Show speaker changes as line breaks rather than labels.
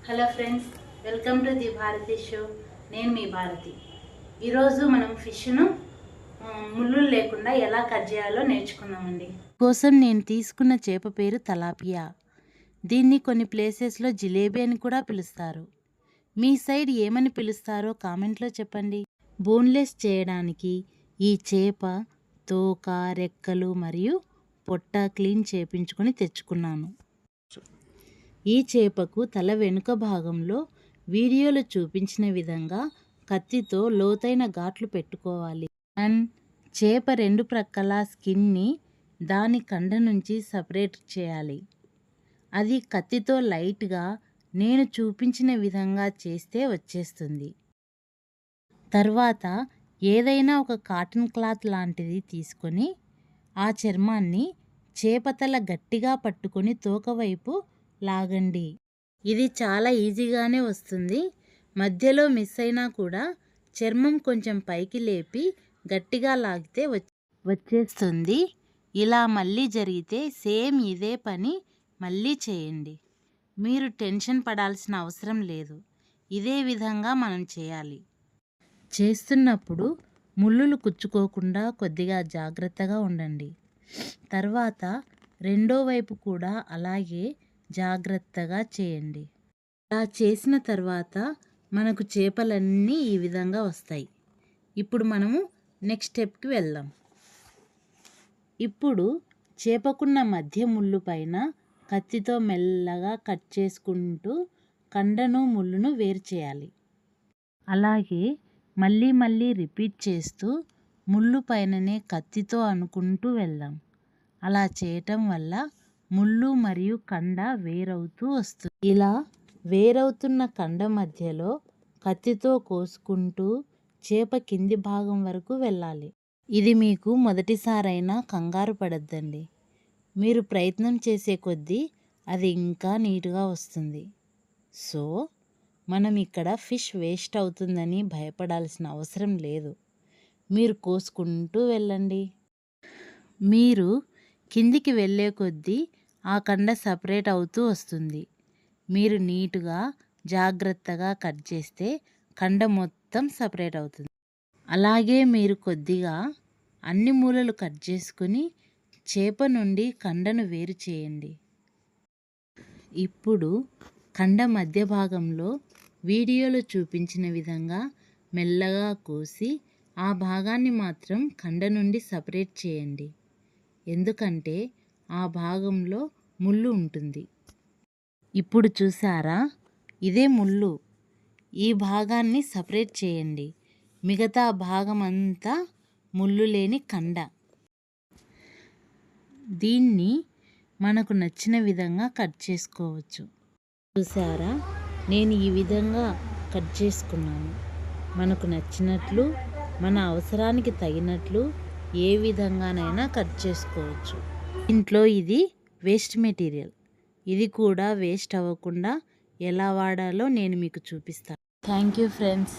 Hello friends, welcome to the Bharati show. నేను మీ భారతి. ఈరోజు మనం ఫిష్ను ముళ్ళు లేకుండా ఎలా కట్ చేయాలో నేర్చుకుందామండి. కోసం నేను తీసుకున్న చేప పేరు తలాపియా. దీన్ని కొన్ని ప్లేసెస్లో జిలేబీ అని కూడా పిలుస్తారు. మీ సైడ్ ఏమని పిలుస్తారో కామెంట్లో చెప్పండి. బోన్లెస్ చేయడానికి ఈ చేప తోక, రెక్కలు మరియు పొట్ట క్లీన్ చేపించుకొని తెచ్చుకున్నాను. ఈ చేపకు తల వెనుక భాగంలో వీడియోలో చూపించిన విధంగా కత్తితో లోతైన ఘాట్లు పెట్టుకోవాలి. అండ్ చేప రెండు ప్రక్కల స్కిన్ని దాని కండ నుంచి సపరేట్ చేయాలి. అది కత్తితో లైట్గా నేను చూపించిన విధంగా చేస్తే వచ్చేస్తుంది. తర్వాత ఏదైనా ఒక కాటన్ క్లాత్ లాంటిది తీసుకొని ఆ చర్మాన్ని చేపతల గట్టిగా పట్టుకొని తోక వైపు లాగండి. ఇది చాలా ఈజీగానే వస్తుంది. మధ్యలో మిస్ అయినా కూడా చర్మం కొంచెం పైకి లేపి గట్టిగా లాగితే వచ్చేస్తుంది. ఇలా మళ్ళీ జరిగితే సేమ్ ఇదే పని మళ్ళీ చేయండి. మీరు టెన్షన్ పడాల్సిన అవసరం లేదు. ఇదే విధంగా మనం చేయాలి. చేస్తున్నప్పుడు ముళ్ళులు కుచ్చుకోకుండా కొద్దిగా జాగ్రత్తగా ఉండండి. తర్వాత రెండో వైపు కూడా అలాగే జాగ్రత్తగా చేయండి. అలా చేసిన తర్వాత మనకు చేపలన్నీ ఈ విధంగా వస్తాయి. ఇప్పుడు మనము నెక్స్ట్ స్టెప్కి వెళ్దాం. ఇప్పుడు చేపకున్న మధ్య ముళ్ళు పైన కత్తితో మెల్లగా కట్ చేసుకుంటూ కండను ముళ్ళును వేరు చేయాలి. అలాగే మళ్ళీ మళ్ళీ రిపీట్ చేస్తూ ముళ్ళు పైననే కత్తితో అనుకుంటూ వెళ్దాం. అలా చేయటం వల్ల ముళ్ళు మరియు కండ వేరవుతూ వస్తుంది. ఇలా వేరవుతున్న కండ మధ్యలో కత్తితో కోసుకుంటూ చేప కింది భాగం వరకు వెళ్ళాలి. ఇది మీకు మొదటిసారైనా కంగారు పడద్దండి. మీరు ప్రయత్నం చేసే కొద్దీ అది ఇంకా నీట్గా వస్తుంది. సో మనం ఇక్కడ ఫిష్ వేస్ట్ అవుతుందని భయపడాల్సిన అవసరం లేదు. మీరు కోసుకుంటూ వెళ్ళండి. మీరు కిందికి వెళ్ళే కొద్దీ ఆ కండ సపరేట్ అవుతూ వస్తుంది. మీరు నీట్గా జాగ్రత్తగా కట్ చేస్తే కండ మొత్తం సపరేట్ అవుతుంది. అలాగే మీరు కొద్దిగా అన్ని మూలలు కట్ చేసుకుని చేప నుండి కండను వేరు చేయండి. ఇప్పుడు కండ మధ్య భాగంలో వీడియోలో చూపించిన విధంగా మెల్లగా కోసి ఆ భాగాన్ని మాత్రం కండ నుండి సపరేట్ చేయండి. ఎందుకంటే ఆ భాగంలో ముళ్ళు ఉంటుంది. ఇప్పుడు చూసారా, ఇదే ముళ్ళు. ఈ భాగాన్ని సపరేట్ చేయండి. మిగతా భాగం అంతా ముళ్ళు లేని కండ. దీన్ని మనకు నచ్చిన విధంగా కట్ చేసుకోవచ్చు. చూసారా, నేను ఈ విధంగా కట్ చేసుకున్నాను. మనకు నచ్చినట్లు, మన అవసరానికి తగినట్లు ఏ విధంగానైనా కట్ చేసుకోవచ్చు. ఇంట్లో ఇది వేస్ట్ మెటీరియల్. ఇది కూడా వేస్ట్ అవ్వకుండా ఎలా వాడాలో నేను మీకు చూపిస్తాను. Thank you friends.